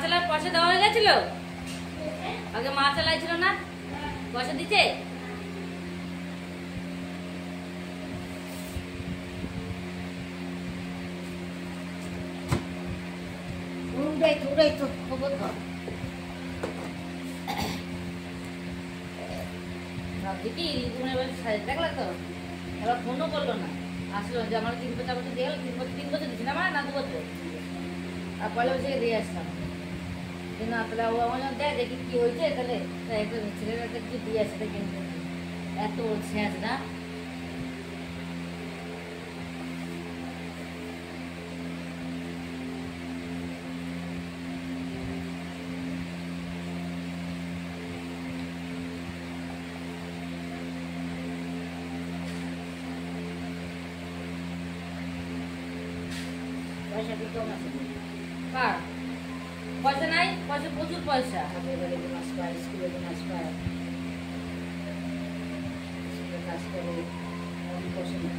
চালার পয়সা দেওয়া হয়ে গেছিল? আগে মা চালাইছিল না, পয়সা দিতে? উড়াই তো খবর ধর। ভাবছি কি তুমি এবার দেখলা তো, এবার ফোনও করলো না। আসলো যে আমার 3 বছর দিয়ে গেল, 3 বছর দিচ্ছি না আমার, না 2 বছর। আর পয়লা বছর দিয়ে আসলাম না, তাহলে ও আমার দেয় দেখি কি হয়েছে, তাহলে একটা ছেলের একটা কিছু দিয়ে আসে কিন্তু এত শেষ না। পয়সা কি কম আছে? কার পয়সা নাই? পয়সা প্রচুর পয়সা। এবারে মাস পায়, স্কুলে মাস পায়, কাজ করে পয়সা নেই।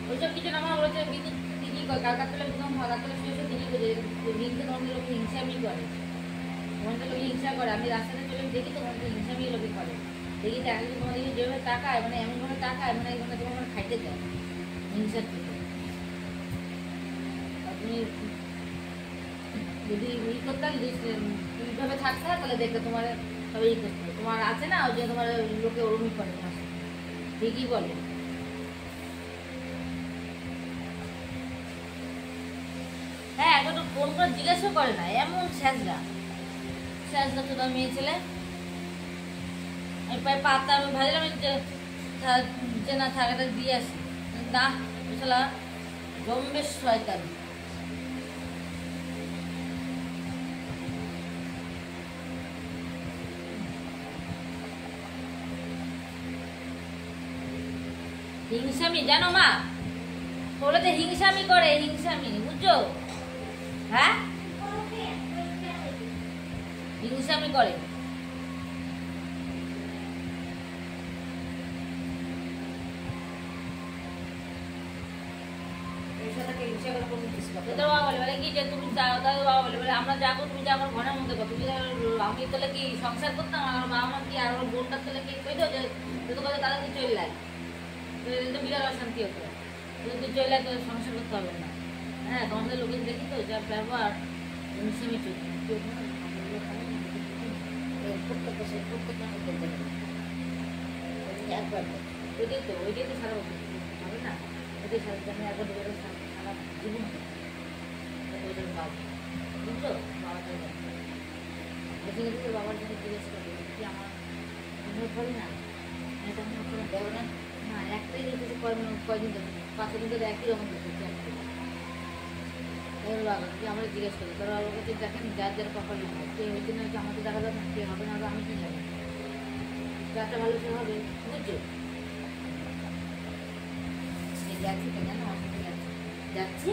ওইসব কিছু না, আমার বলেছে বিদ্যুৎ দিদি কালকার তুলে একদম কালকার শুয়ে দিদি করে হিংসা, তোমাদের লোক হিংসামি করে, তোমাদের লোক হিংসা করে। আমি রাস্তাতে চলে দেখি তোমাদের হিংসামি লোকে করে, দেখি তো একদিন তোমাদের যেভাবে তাকায়, মানে এমনভাবে তাকায় মানে তোমার খাইতে দেয় হিংসার থেকে। তুমি যদি ই করতে এইভাবে থাকতে হয় তাহলে দেখবে তোমার সবাই ই করতে হবে। তোমার আছে না ওই যে তোমার লোকে ওরমই করে, তোমার ঠিকই বলে। হ্যাঁ, এখন তো ফোন করে জিজ্ঞাসাও করে না, এমন স্যাজরা তো তার মেয়ে ছেলে। আমি পাতা আমি ভাজলাম যে না থাকাটা দিয়ে আসি না, মশলা জম্বেশ শয়তান। হিংসামি জানো মা, বলে যে হিংসামি করে, হিংসামি বুঝছো? হ্যাঁ, হিংসামি করে। আমরা যাবো, তুমি যাবো ঘরের মধ্যে, তুমি আমি তাহলে কি সংসার করতাম? আমার মা আমার কি আর বোনটার তাহলে কি কইতো যে কথা তাদেরকে চলে লাগে, তো বিরাট অশান্তি হতো। তুই চলে লাগে সংসার করতে হবে না। হ্যাঁ, তোমাদের লোকের দেখি তো যা ব্যবহার হিংসামি চলছে। ওইটাই তো সারা বছর হবে না, ওইটাই সারা আমি একবার সারা জীবন ওইটার পাবো, বুঝলো? বাবার জন্য জিজ্ঞেস করবে কি আমার মনে পড়ে না, এটা মনে করে দেবো না। না, একটাই দেখেছি কয়দিন ধরে, 5 দিন ধরে একই রকম দেখেছি। আমরা জিজ্ঞেস করি, তোরা ওর কাছে দেখেন যার যার কপালে হয়, কে হয়েছে না হচ্ছে আমাকে দেখা যাবে না, কে হবে না, আমি কি জানি, যারটা ভালো সে হবে, বুঝছো? যাচ্ছি কেন যাচ্ছি